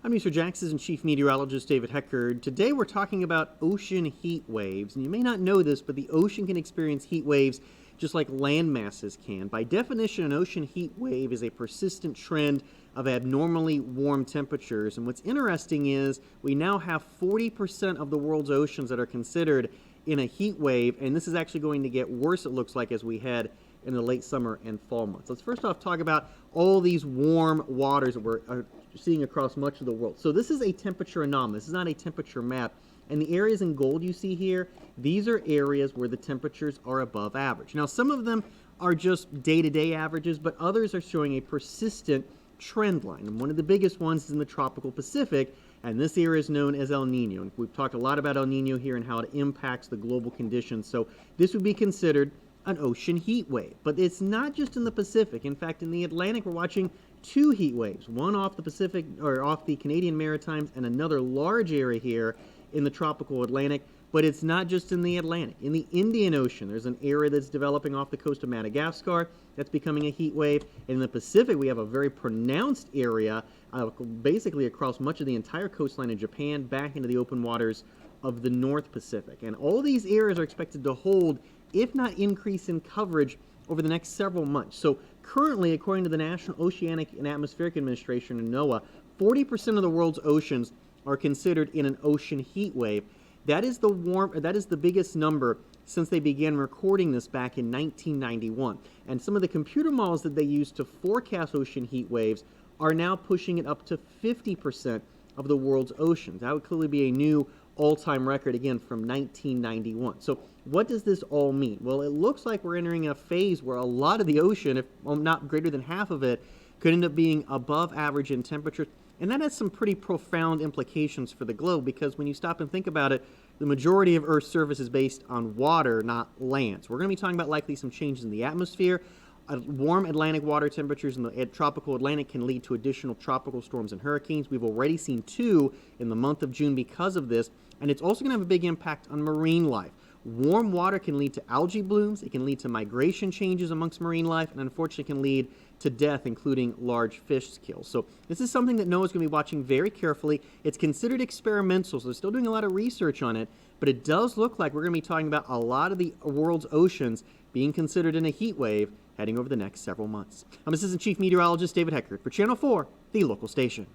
I'm Meteorologist and Chief Meteorologist David Heckard. Today we're talking about ocean heat waves. And you may not know this, but the ocean can experience heat waves just like land masses can. By definition, an ocean heat wave is a persistent trend of abnormally warm temperatures. And what's interesting is we now have 40% of the world's oceans that are considered in a heat wave, and this is actually going to get worse, it looks like, as we head in the late summer and fall months. Let's first off talk about all these warm waters that we're seeing across much of the world. So this is a temperature anomaly. This is not a temperature map. And the areas in gold you see here, these are areas where the temperatures are above average. Now, some of them are just day-to-day averages, but others are showing a persistent trend line. And one of the biggest ones is in the tropical Pacific, and this area is known as El Nino. And we've talked a lot about El Nino here and how it impacts the global conditions. So this would be considered an ocean heat wave. But it's not just in the Pacific. In fact, in the Atlantic, we're watching two heat waves, one off the Pacific or off the Canadian Maritimes and another large area here in the tropical Atlantic. But it's not just in the Atlantic. In the Indian Ocean, there's an area that's developing off the coast of Madagascar that's becoming a heat wave. In the Pacific, we have a very pronounced area basically across much of the entire coastline of Japan back into the open waters of the North Pacific. And all these areas are expected to hold, if not increase in coverage, over the next several months. So currently, according to the National Oceanic and Atmospheric Administration, and NOAA, 40% of the world's oceans are considered in an ocean heat wave. That is the biggest number since they began recording this back in 1991. And some of the computer models that they use to forecast ocean heat waves are now pushing it up to 50% of the world's oceans. That would clearly be a new all-time record, again, from 1991. So what does this all mean? Well, it looks like we're entering a phase where a lot of the ocean, if not greater than half of it, could end up being above average in temperature. And that has some pretty profound implications for the globe, because when you stop and think about it, the majority of Earth's surface is based on water, not land. So we're going to be talking about likely some changes in the atmosphere. Warm Atlantic water temperatures in the tropical Atlantic can lead to additional tropical storms and hurricanes. We've already seen two in the month of June because of this, and it's also going to have a big impact on marine life. Warm water can lead to algae blooms, it can lead to migration changes amongst marine life, and unfortunately can lead to death, including large fish kills. So this is something that NOAA's going to be watching very carefully. It's considered experimental, so they're still doing a lot of research on it, but it does look like we're going to be talking about a lot of the world's oceans being considered in a heat wave heading over the next several months. I'm Assistant Chief Meteorologist David Heckard for Channel 4, the local station.